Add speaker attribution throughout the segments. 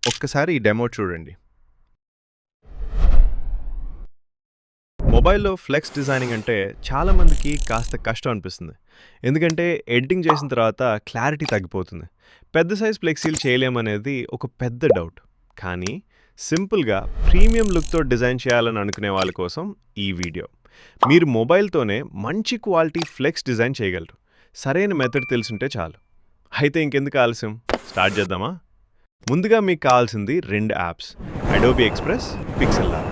Speaker 1: ఒక్కసారి ఈ డెమో చూడండి. మొబైల్‌లో ఫ్లెక్స్ డిజైనింగ్ అంటే చాలామందికి కాస్త కష్టం అనిపిస్తుంది. ఎందుకంటే ఎడిటింగ్ చేసిన తర్వాత క్లారిటీ తగ్గిపోతుంది. పెద్ద సైజ్ ఫ్లెక్సీలు చేయలేమనేది ఒక పెద్ద డౌట్. కానీ సింపుల్‌గా ప్రీమియం లుక్‌తో డిజైన్ చేయాలని అనుకునే వాళ్ళ కోసం ఈ వీడియో. మీరు మొబైల్‌తోనే మంచి క్వాలిటీ ఫ్లెక్స్ డిజైన్ చేయగలరు. సరైన మెథడ్ తెలిసుంటే చాలు. అయితే ఇంకెందుకు ఆలస్యం? స్టార్ట్ చేద్దామా? ముందుగా మీకు కావాల్సింది 2 apps. Adobe Express, Pixel Lab.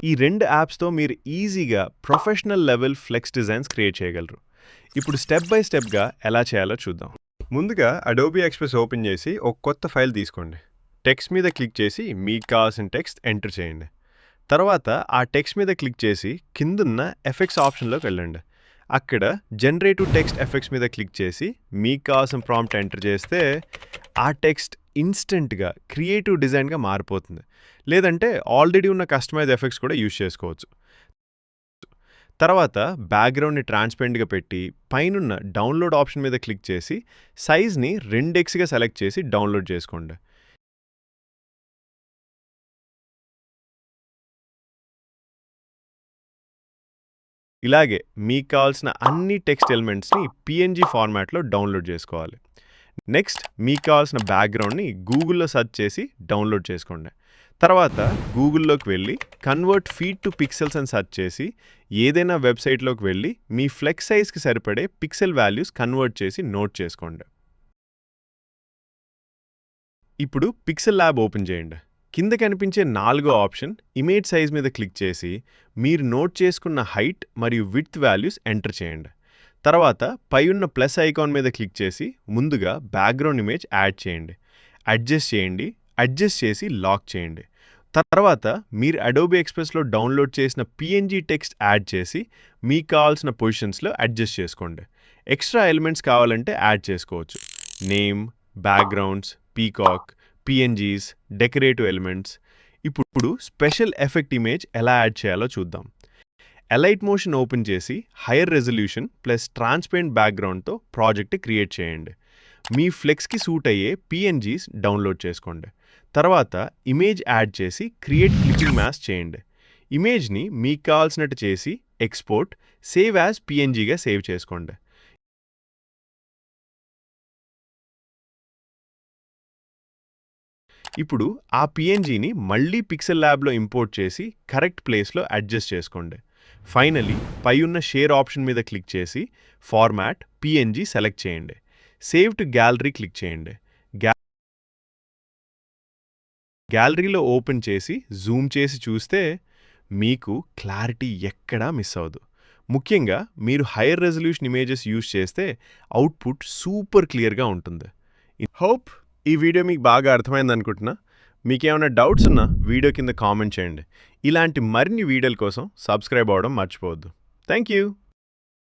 Speaker 1: ఈ 2 యాప్స్‌తో మీరు ఈజీగా professional level flex designs create చేయగలరు. ఇప్పుడు స్టెప్ బై స్టెప్‌గా ఎలా చేయాలో చూద్దాం. ముందుగా అడోబీ ఎక్స్‌ప్రెస్ ఓపెన్ చేసి ఒక కొత్త ఫైల్ తీసుకోండి. టెక్స్ట్ మీద క్లిక్ చేసి మీకు కావాల్సిన టెక్స్ట్ ఎంటర్ చేయండి. తర్వాత ఆ టెక్స్ట్ మీద క్లిక్ చేసి కిందున్న ఎఫెక్ట్స్ ఆప్షన్‌లోకి వెళ్ళండి. అక్కడ జనరేటివ్ టెక్స్ట్ ఎఫెక్ట్స్ మీద క్లిక్ చేసి మీకు కావాల్సిన ప్రాంప్ట్ ఎంటర్ చేస్తే ఆ టెక్స్ట్ ఇన్స్టెంట్‌గా క్రియేటివ్ డిజైన్‌గా మారిపోతుంది. లేదంటే ఆల్రెడీ ఉన్న కస్టమైజ్ ఎఫెక్ట్స్ కూడా యూజ్ చేసుకోవచ్చు. తర్వాత బ్యాక్‌గ్రౌండ్‌ని ట్రాన్స్‌పరెంట్‌గా పెట్టి పైనున్న డౌన్‌లోడ్ ఆప్షన్ మీద క్లిక్ చేసి సైజ్‌ని 2x సెలెక్ట్ చేసి డౌన్‌లోడ్ చేసుకోండి. ఇలాగే మీకు కావాల్సిన అన్ని టెక్స్ట్ ఎలిమెంట్స్‌ని పీఎన్జీ ఫార్మాట్‌లో డౌన్‌లోడ్ చేసుకోవాలి. నెక్స్ట్ మీకు కావాల్సిన బ్యాక్‌గ్రౌండ్‌ని గూగుల్‌లో సెర్చ్ చేసి డౌన్‌లోడ్ చేసుకోండి. తర్వాత గూగుల్‌లోకి వెళ్ళి కన్వర్ట్ ఫీడ్ టు పిక్సెల్స్ అని సెర్చ్ చేసి ఏదైనా వెబ్‌సైట్‌లోకి వెళ్ళి మీ ఫ్లెక్స్ సైజ్‌కి సరిపడే పిక్సెల్ వాల్యూస్ కన్వర్ట్ చేసి నోట్ చేసుకోండి. ఇప్పుడు పిక్సెల్ ల్యాబ్ ఓపెన్ చేయండి. కింద కనిపించే 4గో ఆప్షన్ ఇమేజ్ సైజ్ మీద క్లిక్ చేసి మీరు నోట్ చేసుకున్న హైట్ మరియు విడ్త్ వాల్యూస్ ఎంటర్ చేయండి. తర్వాత పై ఉన్న ప్లస్ ఐకాన్ మీద క్లిక్ చేసి ముందుగా బ్యాక్‌గ్రౌండ్ ఇమేజ్ యాడ్ చేయండి. అడ్జస్ట్ చేయండి. అడ్జస్ట్ చేసి లాక్ చేయండి. తర్వాత మీరు అడోబీ ఎక్స్‌ప్రెస్‌లో డౌన్‌లోడ్ చేసిన పీఎన్జీ టెక్స్ట్ యాడ్ చేసి మీకు కావాల్సిన పొజిషన్స్‌లో అడ్జస్ట్ చేసుకోండి. ఎక్స్ట్రా ఎలిమెంట్స్ కావాలంటే యాడ్ చేసుకోవచ్చు. Name, backgrounds, peacock, PNGs, decorative elements. ఇప్పుడు స్పెషల్ ఎఫెక్ట్ ఇమేజ్ ఎలా యాడ్ చేయాలో చూద్దాం. ఎలైట్ మోషన్ ఓపెన్ చేసి హైయర్ రెజల్యూషన్ ప్లస్ ట్రాన్స్పరెంట్ బ్యాక్‌గ్రౌండ్‌తో ప్రాజెక్ట్ క్రియేట్ చేయండి. మీ ఫ్లెక్స్‌కి సూట్ అయ్యే పీఎన్జీస్ డౌన్‌లోడ్ చేసుకోండి. తర్వాత ఇమేజ్ యాడ్ చేసి క్రియేట్ క్లిప్పింగ్ మాస్క్ చేయండి. ఇమేజ్‌ని మీకు కావాల్సినట్టు చేసి ఎక్స్‌పోర్ట్, సేవ్ యాజ్ పీఎన్జీగా సేవ్ చేసుకోండి. ఇప్పుడు ఆ పీఎన్జీని మళ్ళీ పిక్సెల్ ల్యాబ్‌లో ఇంపోర్ట్ చేసి కరెక్ట్ ప్లేస్‌లో అడ్జస్ట్ చేసుకోండి. ఫైనల్లీ పై ఉన్న షేర్ ఆప్షన్ మీద క్లిక్ చేసి ఫార్మాట్ పీఎన్జీ సెలెక్ట్ చేయండి. సేవ్ టు గ్యాలరీ క్లిక్ చేయండి. గ్యాలరీలో ఓపెన్ చేసి జూమ్ చేసి చూస్తే మీకు క్లారిటీ ఎక్కడా మిస్ అవ్వదు. ముఖ్యంగా మీరు హైయర్ రెజల్యూషన్ ఇమేజెస్ యూజ్ చేస్తే అవుట్పుట్ సూపర్ క్లియర్‌గా ఉంటుంది. హోప్ ఈ వీడియో మీకు బాగా అర్థమైంది అనుకుంటున్నా. మీకేమైనా డౌట్స్ ఉన్నా వీడియో కింద కామెంట్ చేయండి. ఇలాంటి మరిన్ని వీడియోల కోసం సబ్స్క్రైబ్ అవ్వడం మర్చిపోవద్దు. Thank you.